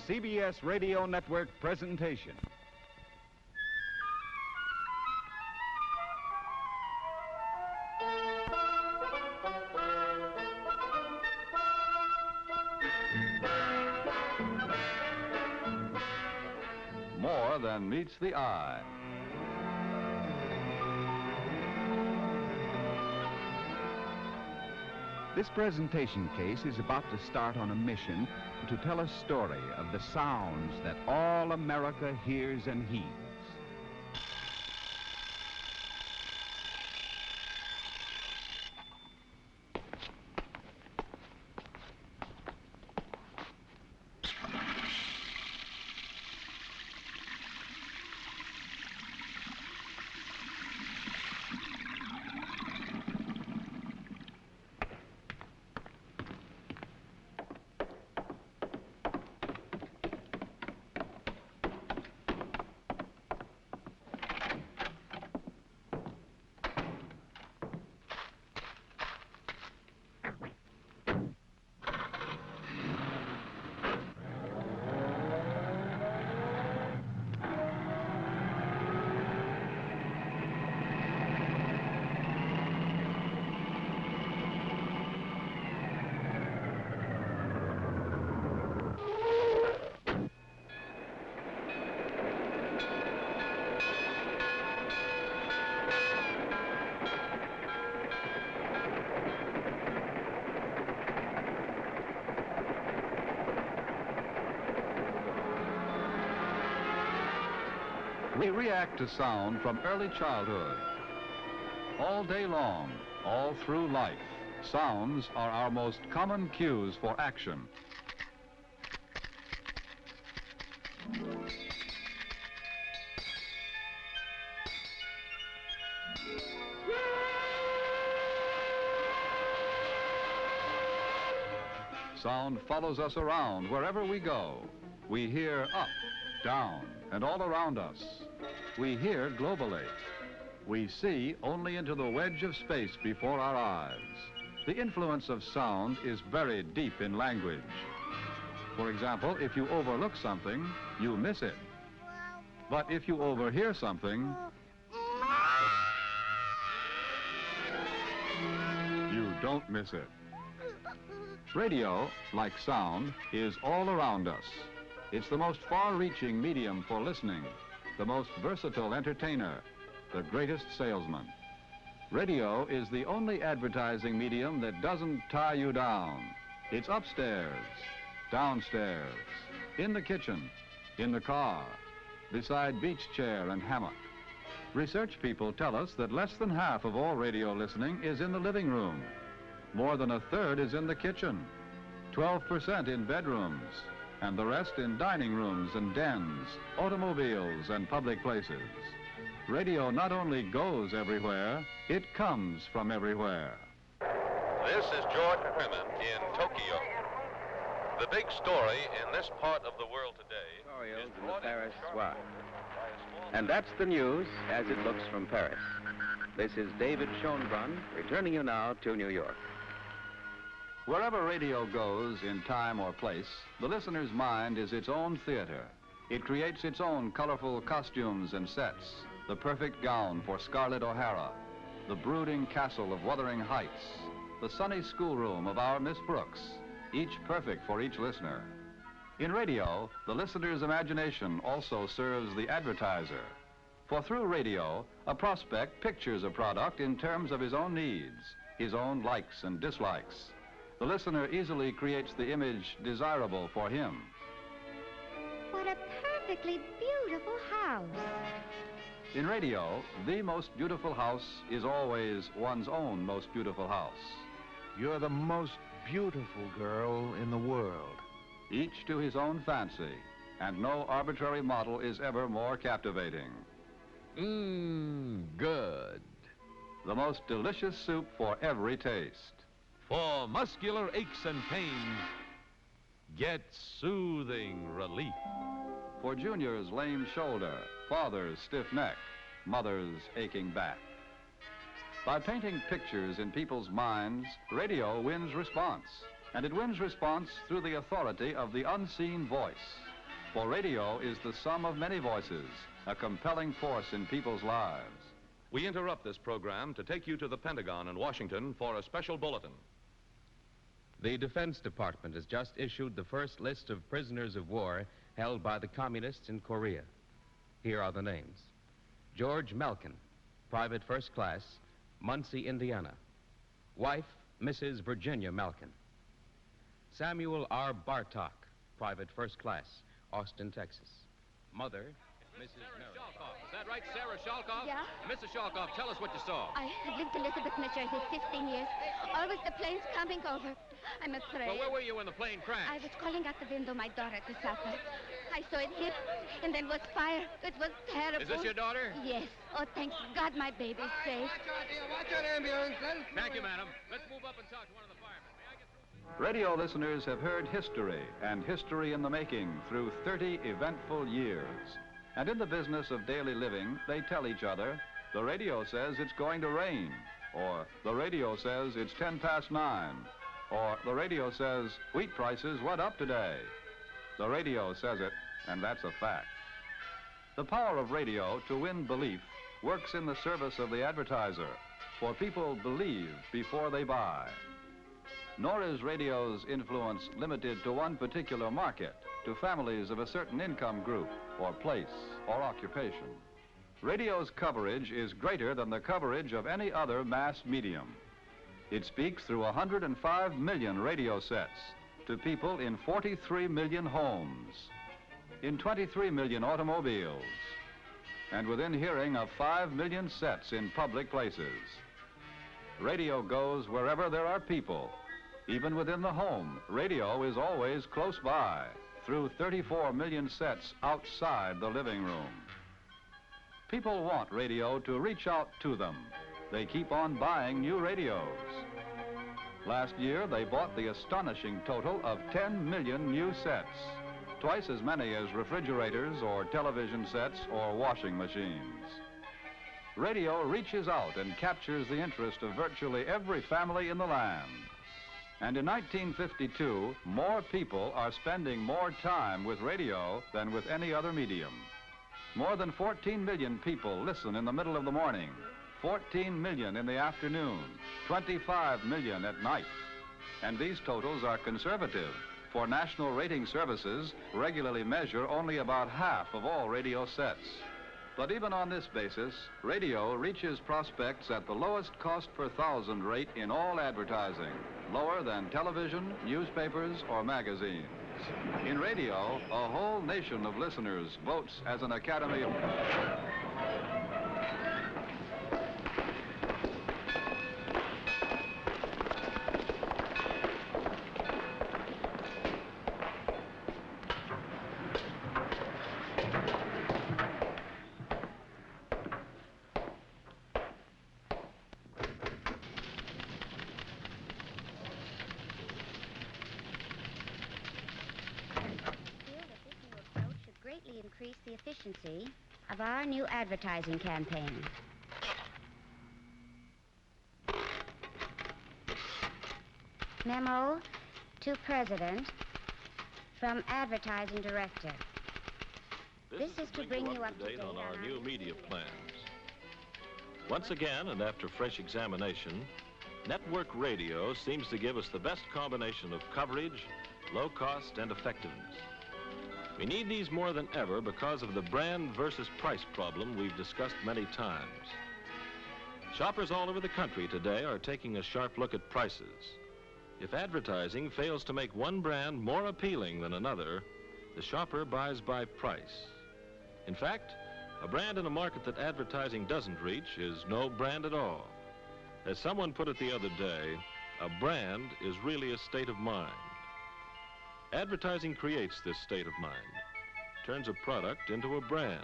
CBS Radio Network presentation. More than meets the eye. This presentation case is about to start on a mission to tell a story of the sounds that all America hears and heeds. We react to sound from early childhood. All day long, all through life, sounds are our most common cues for action. Sound follows us around wherever we go. We hear up, down, and all around us. We hear globally. We see only into the wedge of space before our eyes. The influence of sound is very deep in language. For example, if you overlook something, you miss it. But if you overhear something, you don't miss it. Radio, like sound, is all around us. It's the most far-reaching medium for listening, the most versatile entertainer, the greatest salesman. Radio is the only advertising medium that doesn't tie you down. It's upstairs, downstairs, in the kitchen, in the car, beside beach chair and hammock. Research people tell us that less than half of all radio listening is in the living room. More than a third is in the kitchen, 12% in bedrooms, and the rest in dining rooms and dens, automobiles and public places. Radio not only goes everywhere, it comes from everywhere. This is George Freeman in Tokyo. The big story in this part of the world today is in the Paris soir. And that's the news as it looks from Paris. This is David Schoenbrunn returning you now to New York. Wherever radio goes in time or place, the listener's mind is its own theater. It creates its own colorful costumes and sets, the perfect gown for Scarlett O'Hara, the brooding castle of Wuthering Heights, the sunny schoolroom of our Miss Brooks, each perfect for each listener. In radio, the listener's imagination also serves the advertiser. For through radio, a prospect pictures a product in terms of his own needs, his own likes and dislikes. The listener easily creates the image desirable for him. What a perfectly beautiful house. In radio, the most beautiful house is always one's own most beautiful house. You're the most beautiful girl in the world. Each to his own fancy, and no arbitrary model is ever more captivating. Good. The most delicious soup for every taste. For muscular aches and pains, get soothing relief. For Junior's lame shoulder, father's stiff neck, mother's aching back. By painting pictures in people's minds, radio wins response. And it wins response through the authority of the unseen voice. For radio is the sum of many voices, a compelling force in people's lives. We interrupt this program to take you to the Pentagon in Washington for a special bulletin. The Defense Department has just issued the first list of prisoners of war held by the communists in Korea. Here are the names. George Malkin, Private First Class, Muncie, Indiana. Wife, Mrs. Virginia Malkin. Samuel R. Bartok, Private First Class, Austin, Texas. Mother, Mrs. Merrill. Is that right, Sarah Shalkoff? Yeah. Mrs. Shalkoff, tell us what you saw. I have lived in Elizabeth, New Jersey, 15 years. Always the planes coming over. I'm afraid. Well, where were you when the plane crashed? I was calling out the window my daughter to supper. I saw it hit, and then was fire. It was terrible. Is this your daughter? Yes. Oh, thank God my baby's safe. Watch your ambulance. Thank you, madam. Let's move up and talk to one of the firemen. May I get through? Radio listeners have heard history, and history in the making, through 30 eventful years. And in the business of daily living, they tell each other, the radio says it's going to rain, or the radio says it's 9:10, or the radio says wheat prices went up today. The radio says it, and that's a fact. The power of radio to win belief works in the service of the advertiser, for people believe before they buy. Nor is radio's influence limited to one particular market, to families of a certain income group, or place, or occupation. Radio's coverage is greater than the coverage of any other mass medium. It speaks through 105 million radio sets to people in 43 million homes, in 23 million automobiles, and within hearing of 5 million sets in public places. Radio goes wherever there are people. Even within the home, radio is always close by, through 34 million sets outside the living room. People want radio to reach out to them. They keep on buying new radios. Last year, they bought the astonishing total of 10 million new sets, twice as many as refrigerators or television sets or washing machines. Radio reaches out and captures the interest of virtually every family in the land. And in 1952, more people are spending more time with radio than with any other medium. More than 14 million people listen in the middle of the morning, 14 million in the afternoon, 25 million at night. And these totals are conservative, for national rating services regularly measure only about half of all radio sets. But even on this basis, radio reaches prospects at the lowest cost per thousand rate in all advertising, lower than television, newspapers, or magazines. In radio, a whole nation of listeners votes as an Academy of... Greatly increase the efficiency of our new advertising campaign. Memo to President from Advertising Director. This is to bring you up to date on our new media plans. Once again, and after fresh examination, network radio seems to give us the best combination of coverage, low cost, and effectiveness. We need these more than ever because of the brand versus price problem we've discussed many times. Shoppers all over the country today are taking a sharp look at prices. If advertising fails to make one brand more appealing than another, the shopper buys by price. In fact, a brand in a market that advertising doesn't reach is no brand at all. As someone put it the other day, a brand is really a state of mind. Advertising creates this state of mind, turns a product into a brand,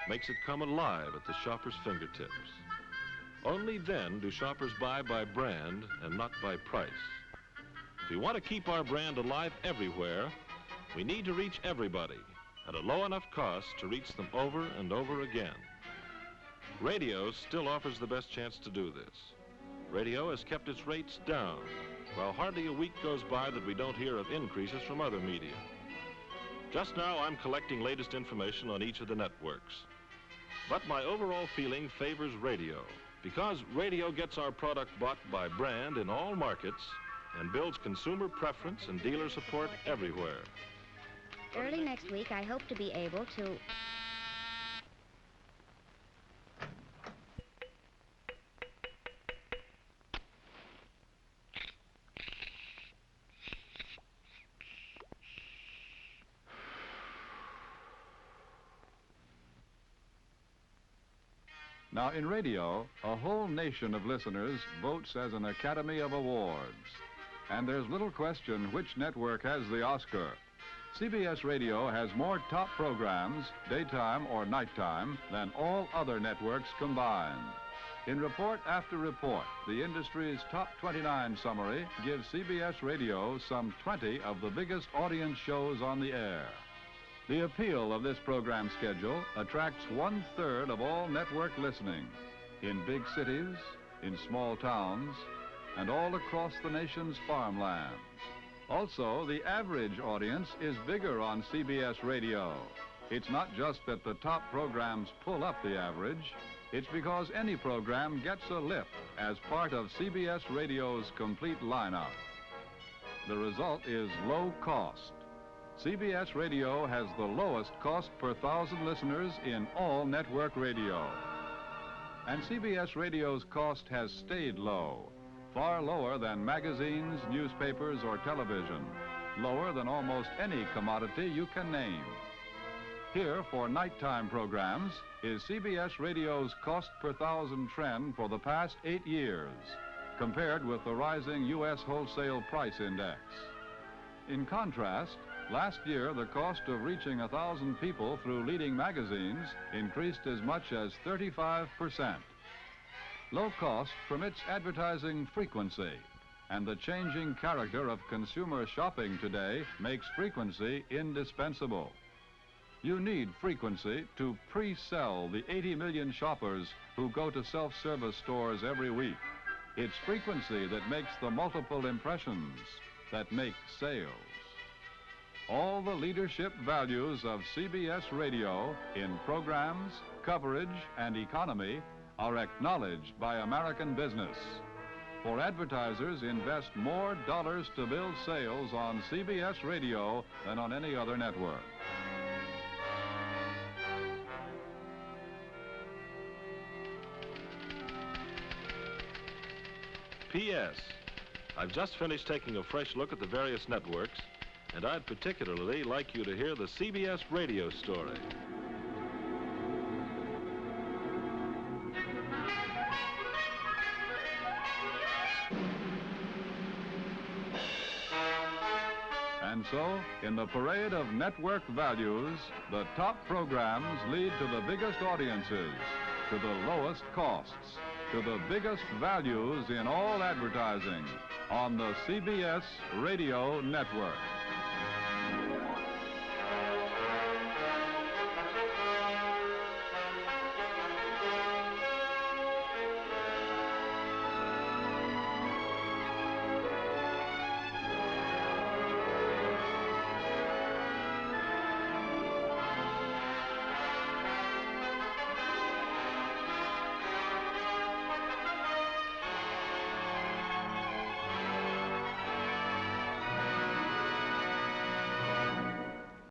makes it come alive at the shopper's fingertips. Only then do shoppers buy by brand and not by price. If we want to keep our brand alive everywhere, we need to reach everybody at a low enough cost to reach them over and over again. Radio still offers the best chance to do this. Radio has kept its rates down, while hardly a week goes by that we don't hear of increases from other media. Just now, I'm collecting latest information on each of the networks. But my overall feeling favors radio, because radio gets our product bought by brand in all markets and builds consumer preference and dealer support everywhere. Early next week, I hope to be able to... Now, in radio, a whole nation of listeners votes as an Academy of Awards. And there's little question which network has the Oscar. CBS Radio has more top programs, daytime or nighttime, than all other networks combined. In report after report, the industry's top 29 summary gives CBS Radio some 20 of the biggest audience shows on the air. The appeal of this program schedule attracts 1/3 of all network listening in big cities, in small towns, and all across the nation's farmlands. Also, the average audience is bigger on CBS Radio. It's not just that the top programs pull up the average. It's because any program gets a lift as part of CBS Radio's complete lineup. The result is low cost. CBS Radio has the lowest cost per 1,000 listeners in all network radio. And CBS Radio's cost has stayed low, far lower than magazines, newspapers, or television, lower than almost any commodity you can name. Here, for nighttime programs, is CBS Radio's cost per 1,000 trend for the past 8 years, compared with the rising U.S. wholesale price index. In contrast, last year, the cost of reaching 1,000 people through leading magazines increased as much as 35%. Low cost permits advertising frequency, and the changing character of consumer shopping today makes frequency indispensable. You need frequency to pre-sell the 80 million shoppers who go to self-service stores every week. It's frequency that makes the multiple impressions that make sales. All the leadership values of CBS Radio in programs, coverage, and economy are acknowledged by American business. For advertisers invest more dollars to build sales on CBS Radio than on any other network. P.S. I've just finished taking a fresh look at the various networks, and I'd particularly like you to hear the CBS Radio story. And so, in the parade of network values, the top programs lead to the biggest audiences, to the lowest costs, to the biggest values in all advertising on the CBS Radio Network.